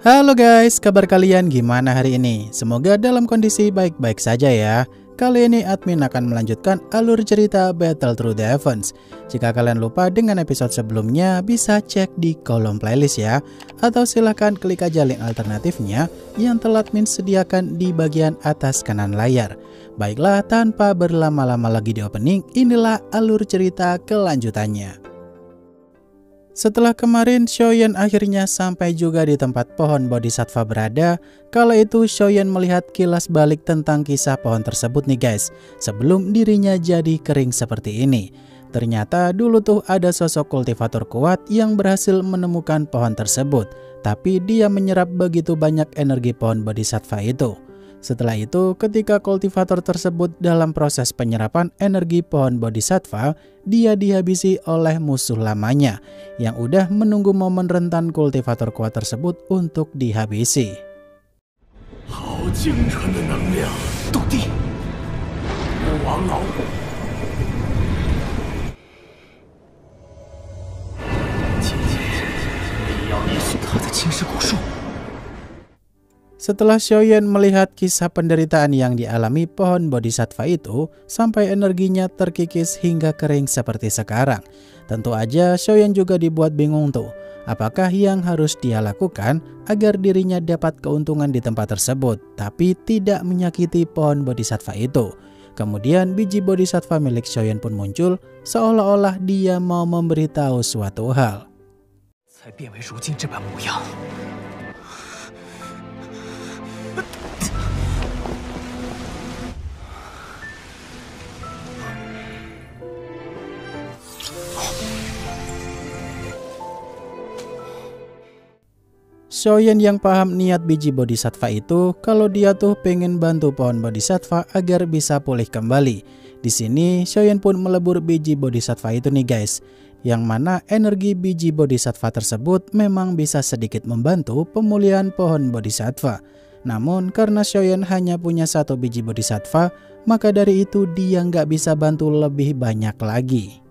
Halo guys, kabar kalian gimana hari ini? Semoga dalam kondisi baik-baik saja ya. Kali ini admin akan melanjutkan alur cerita Battle Through the Heavens. Jika kalian lupa dengan episode sebelumnya, bisa cek di kolom playlist ya. Atau silahkan klik aja link alternatifnya yang telah admin sediakan di bagian atas kanan layar. Baiklah, tanpa berlama-lama lagi di opening, inilah alur cerita kelanjutannya. Setelah kemarin, Xiaoyan akhirnya sampai juga di tempat pohon Bodhisattva berada. Kala itu Xiaoyan melihat kilas balik tentang kisah pohon tersebut nih guys, sebelum dirinya jadi kering seperti ini. Ternyata dulu tuh ada sosok kultivator kuat yang berhasil menemukan pohon tersebut, tapi dia menyerap begitu banyak energi pohon Bodhisattva itu. Setelah itu, ketika kultivator tersebut dalam proses penyerapan energi pohon Bodhisattva, dia dihabisi oleh musuh lamanya yang udah menunggu momen rentan kultivator kuat tersebut untuk dihabisi. Setelah Xiaoyan melihat kisah penderitaan yang dialami pohon Bodhisattva itu, sampai energinya terkikis hingga kering seperti sekarang. Tentu aja Xiaoyan juga dibuat bingung tuh, apakah yang harus dia lakukan agar dirinya dapat keuntungan di tempat tersebut, tapi tidak menyakiti pohon Bodhisattva itu. Kemudian biji Bodhisattva milik Xiaoyan pun muncul, seolah-olah dia mau memberitahu suatu hal. Xiaoyan yang paham niat biji Bodhisattva itu, kalau dia tuh pengen bantu pohon Bodhisattva agar bisa pulih kembali. Di sini Xiaoyan pun melebur biji Bodhisattva itu nih guys, yang mana energi biji Bodhisattva tersebut memang bisa sedikit membantu pemulihan pohon Bodhisattva. Namun karena Xiaoyan hanya punya satu biji Bodhisattva, maka dari itu dia nggak bisa bantu lebih banyak lagi.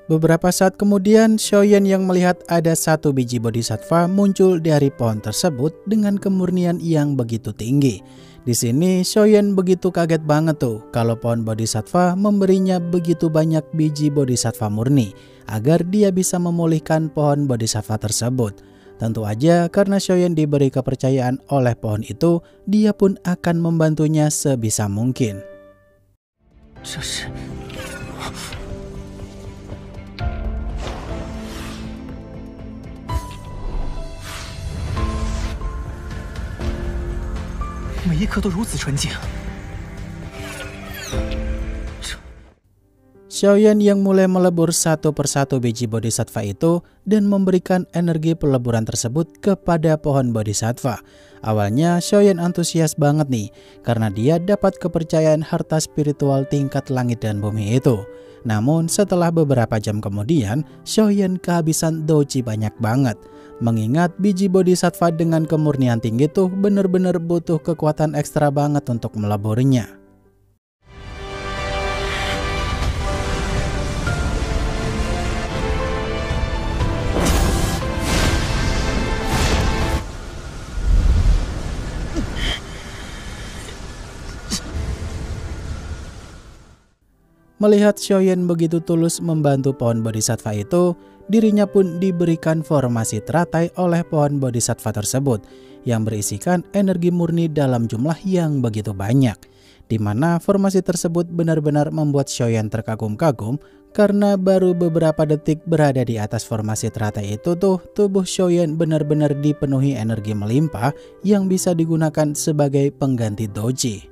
Beberapa saat kemudian, Xiaoyan yang melihat ada satu biji Bodhisattva muncul dari pohon tersebut dengan kemurnian yang begitu tinggi. Di sini Xiaoyan begitu kaget banget tuh kalau pohon Bodhisattva memberinya begitu banyak biji Bodhisattva murni agar dia bisa memulihkan pohon Bodhisattva tersebut. Tentu aja karena Xiaoyan diberi kepercayaan oleh pohon itu, dia pun akan membantunya sebisa mungkin. Xiaoyan yang mulai melebur satu persatu biji Bodhisattva itu dan memberikan energi peleburan tersebut kepada pohon Bodhisattva. Awalnya Xiaoyan antusias banget nih, karena dia dapat kepercayaan harta spiritual tingkat langit dan bumi itu. Namun setelah beberapa jam kemudian, Xiaoyan kehabisan doji banyak banget. Mengingat biji Bodhisattva dengan kemurnian tinggi tuh bener-bener butuh kekuatan ekstra banget untuk meleburnya. Melihat Xiaoyan begitu tulus membantu pohon Bodhisattva itu, dirinya pun diberikan formasi teratai oleh pohon Bodhisattva tersebut yang berisikan energi murni dalam jumlah yang begitu banyak. Di mana formasi tersebut benar-benar membuat Xiaoyan terkagum-kagum karena baru beberapa detik berada di atas formasi teratai itu tuh tubuh Xiaoyan benar-benar dipenuhi energi melimpah yang bisa digunakan sebagai pengganti doji.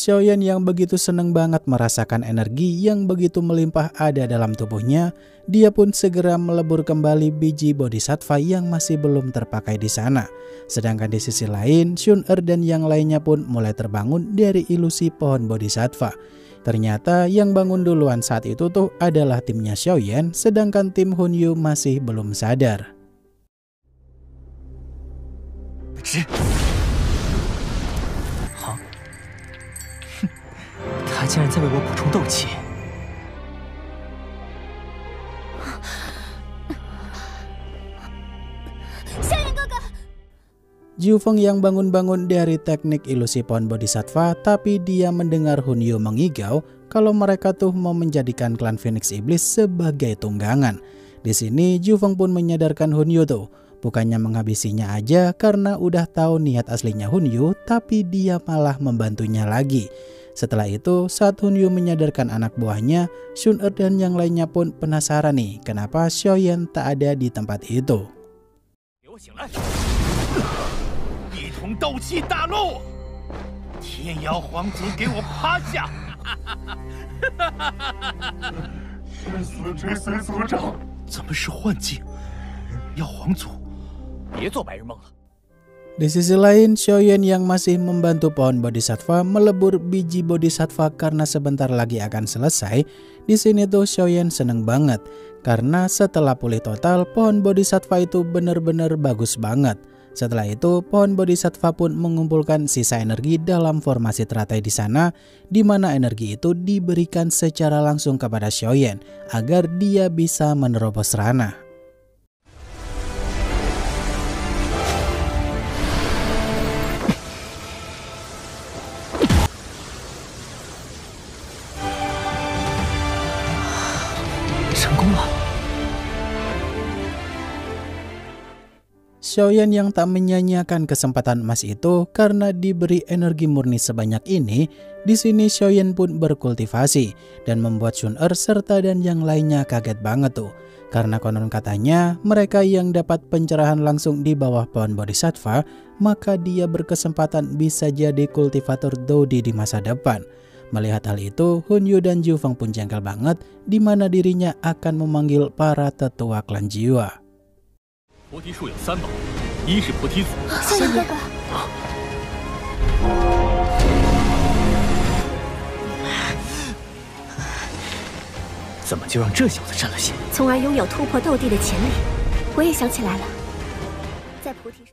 Xiaoyan yang begitu senang banget merasakan energi yang begitu melimpah ada dalam tubuhnya, dia pun segera melebur kembali biji bodhisattva yang masih belum terpakai di sana. Sedangkan di sisi lain, Xun-Er dan yang lainnya pun mulai terbangun dari ilusi pohon bodhisattva. Ternyata yang bangun duluan saat itu tuh adalah timnya Xiaoyan, sedangkan tim Hunyu masih belum sadar. 他竟然在为我补充斗气！ Jufeng yang bangun-bangun dari teknik ilusi pohon bodhisattva, tapi dia mendengar Hunyu mengigau kalau mereka tuh mau menjadikan klan Phoenix Iblis sebagai tunggangan. Di sini Jufeng pun menyadarkan Hunyu tuh, bukannya menghabisinya aja karena udah tahu niat aslinya Hunyu, tapi dia malah membantunya lagi. Setelah itu, saat Hunyu menyadarkan anak buahnya, Xun-Er dan yang lainnya pun penasaran nih, kenapa Xiaoyan tak ada di tempat itu. 一同斗气大怒！天妖皇族给我趴下！是死追随族长，怎么是幻境？妖皇族，别做白日梦了。 Di sisi lain, Xiaoyan yang masih membantu pohon bodhisattva melebur biji bodhisattva karena sebentar lagi akan selesai. Di sini tuh Xiaoyan seneng banget karena setelah pulih total, pohon bodhisattva itu benar-benar bagus banget. Setelah itu, pohon bodhisattva pun mengumpulkan sisa energi dalam formasi teratai di sana, di mana energi itu diberikan secara langsung kepada Xiaoyan agar dia bisa menerobos ranah. Xiaoyan yang tak menyanyiakan kesempatan emas itu karena diberi energi murni sebanyak ini. Di sini Xiaoyan pun berkultivasi dan membuat Xun-Er serta dan yang lainnya kaget banget tuh. Karena konon katanya mereka yang dapat pencerahan langsung di bawah pohon bodhisattva, maka dia berkesempatan bisa jadi kultivator Dodi di masa depan. Melihat hal itu, Hunyu dan Jufeng pun jengkel banget di mana dirinya akan memanggil para tetua klan jiwa. 菩提树有3宝，一是菩提子。少爷哥哥，怎么就让这小子占了先？从而拥有突破斗帝的潜力。我也想起来了，在菩提树。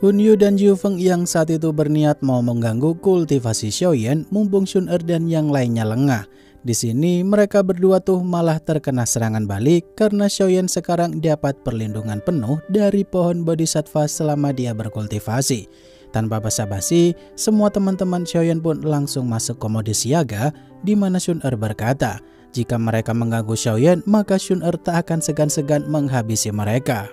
Hunyu dan Jufeng yang saat itu berniat mau mengganggu kultivasi Xiaoyan, mumpung Xun-Er dan yang lainnya lengah. Di sini mereka berdua tuh malah terkena serangan balik karena Xiaoyan sekarang dapat perlindungan penuh dari pohon bodhisattva selama dia berkultivasi. Tanpa basa-basi, semua teman-teman Xiaoyan pun langsung masuk ke mode siaga, di mana Xun-Er berkata, jika mereka mengganggu Xiaoyan, maka Xun-Er tak akan segan-segan menghabisi mereka.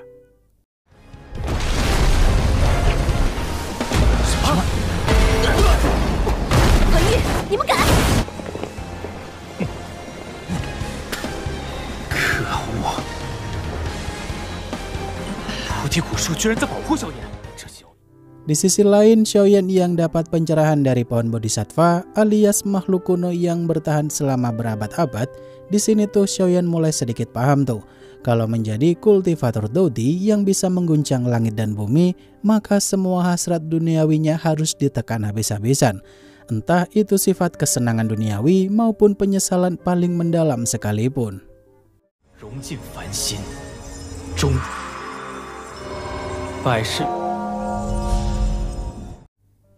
Di sisi lain, Xiaoyan yang dapat pencerahan dari pohon bodhisattva alias makhluk kuno yang bertahan selama berabad-abad. Di sini tuh Xiaoyan mulai sedikit paham tuh, kalau menjadi kultivator Dodi yang bisa mengguncang langit dan bumi, maka semua hasrat duniawinya harus ditekan habis-habisan. Entah itu sifat kesenangan duniawi maupun penyesalan paling mendalam sekalipun.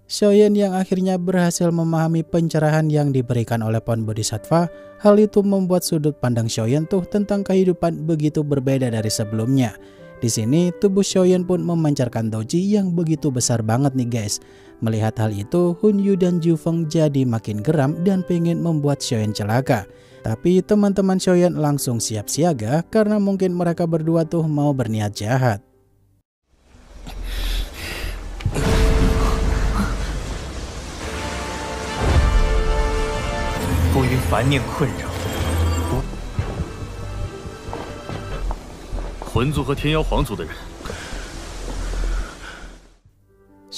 Xiaoyan yang akhirnya berhasil memahami pencerahan yang diberikan oleh pohon bodhisattva. Hal itu membuat sudut pandang Xiaoyan tuh tentang kehidupan begitu berbeda dari sebelumnya. Di sini tubuh Xiaoyan pun memancarkan doji yang begitu besar banget nih guys. Melihat hal itu, Hunyu dan Jufeng jadi makin geram dan pengen membuat Xiaoyan celaka. Tapi teman-teman Xiaoyan langsung siap siaga karena mungkin mereka berdua tuh mau berniat jahat.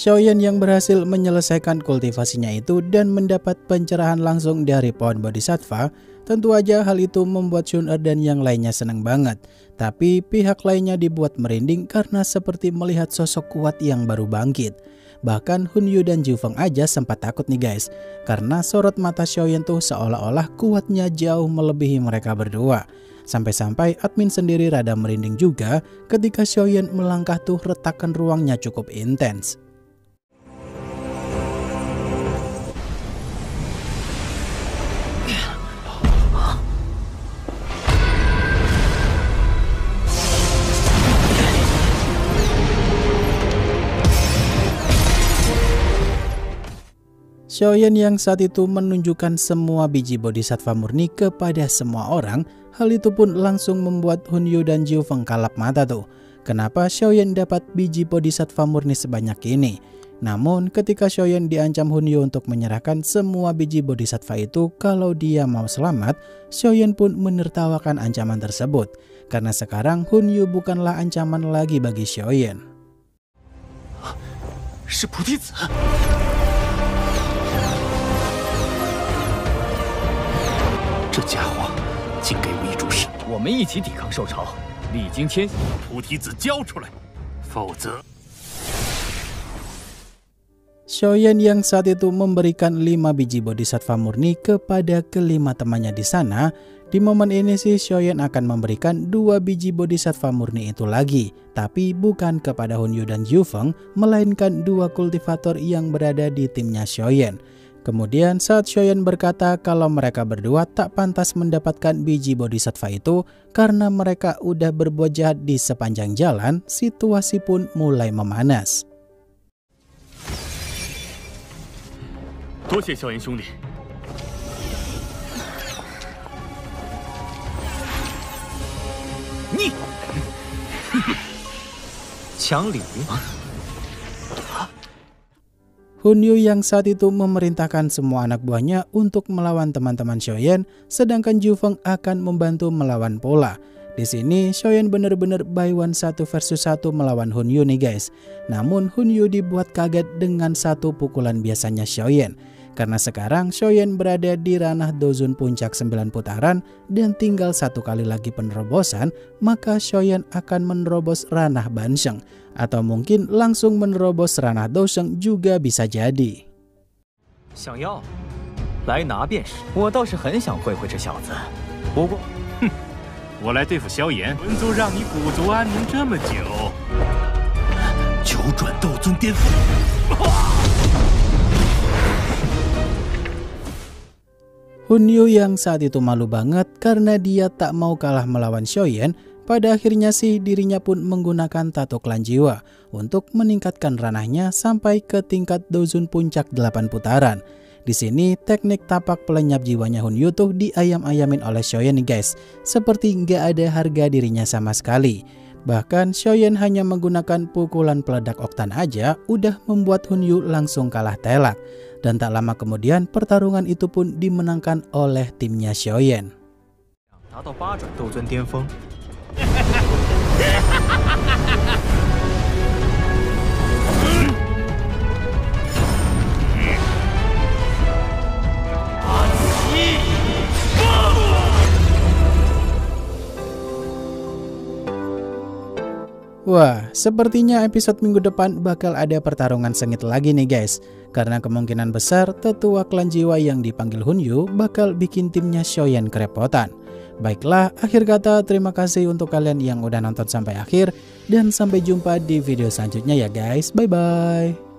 Xiaoyan yang berhasil menyelesaikan kultivasinya itu dan mendapat pencerahan langsung dari pohon Bodhisattva. Tentu aja hal itu membuat Xun Er dan yang lainnya senang banget. Tapi pihak lainnya dibuat merinding karena seperti melihat sosok kuat yang baru bangkit. Bahkan Hun Yu dan Ju Feng aja sempat takut nih guys, karena sorot mata Xiaoyan tuh seolah-olah kuatnya jauh melebihi mereka berdua. Sampai-sampai admin sendiri rada merinding juga ketika Xiaoyan melangkah tuh retakan ruangnya cukup intens. Xiaoyan yang saat itu menunjukkan semua biji bodhisattva murni kepada semua orang, hal itu pun langsung membuat Hun Yu dan Ju Feng kalap mata tuh. Kenapa Xiaoyan dapat biji bodhisattva murni sebanyak ini? Namun ketika Xiaoyan diancam Hun Yu untuk menyerahkan semua biji bodhisattva itu kalau dia mau selamat, Xiaoyan pun menertawakan ancaman tersebut. Karena sekarang Hun Yu bukanlah ancaman lagi bagi Xiaoyan. 是菩提子。 这家伙竟给我一主使，我们一起抵抗兽潮，历经天险。菩提子交出来，否则。 Xiaoyan yang saat itu memberikan 5 biji bodhisattva murni kepada kelima temannya di sana. Di momen ini sih Xiaoyan akan memberikan 2 biji bodhisattva murni itu lagi, tapi bukan kepada Hun Yu dan Ju Feng, melainkan 2 kultivator yang berada di timnya Xiaoyan. Kemudian saat Xiaoyan berkata kalau mereka berdua tak pantas mendapatkan biji bodhisattva itu karena mereka udah berbuat jahat di sepanjang jalan, situasi pun mulai memanas. 多谢萧炎兄弟。你，抢礼。 Hun Yu yang saat itu memerintahkan semua anak buahnya untuk melawan teman-teman Xiaoyan, sedangkan Ju Feng akan membantu melawan pula. Di sini Xiaoyan benar-benar by one 1 versus 1 melawan Hun Yu nih guys. Namun Hun Yu dibuat kaget dengan 1 pukulan biasanya Xiaoyan. Karena sekarang Xiaoyan berada di ranah Dozun puncak 9 putaran dan tinggal 1 kali lagi penerobosan, maka Xiaoyan akan menerobos ranah Bansheng. Atau mungkin langsung menerobos ranah Dosheng juga bisa jadi. 想要，来拿便是。我倒是很想会会这小子，不过，哼，我来对付萧炎，魂族让你鼓足安宁这么久，九转斗尊巅峰。Hun Yu yang saat itu malu banget karena dia tak mau kalah melawan Xiaoyan. Pada akhirnya sih dirinya pun menggunakan tato klan jiwa untuk meningkatkan ranahnya sampai ke tingkat Dozun puncak 8 putaran. Di sini teknik tapak pelenyap jiwanya Hun Yu tuh diayam-ayamin oleh Xiaoyan nih guys, seperti nggak ada harga dirinya sama sekali. Bahkan Xiaoyan hanya menggunakan pukulan peledak oktan aja udah membuat Hun Yu langsung kalah telak. Dan tak lama kemudian pertarungan itu pun dimenangkan oleh timnya Xiaoyan. 达到8转斗尊巅峰。 Wah, sepertinya episode minggu depan bakal ada pertarungan sengit lagi nih guys. Karena kemungkinan besar tetua klan jiwa yang dipanggil Hun Yu bakal bikin timnya Xiaoyan kerepotan. Baiklah, akhir kata terima kasih untuk kalian yang udah nonton sampai akhir. Dan sampai jumpa di video selanjutnya ya guys, bye bye.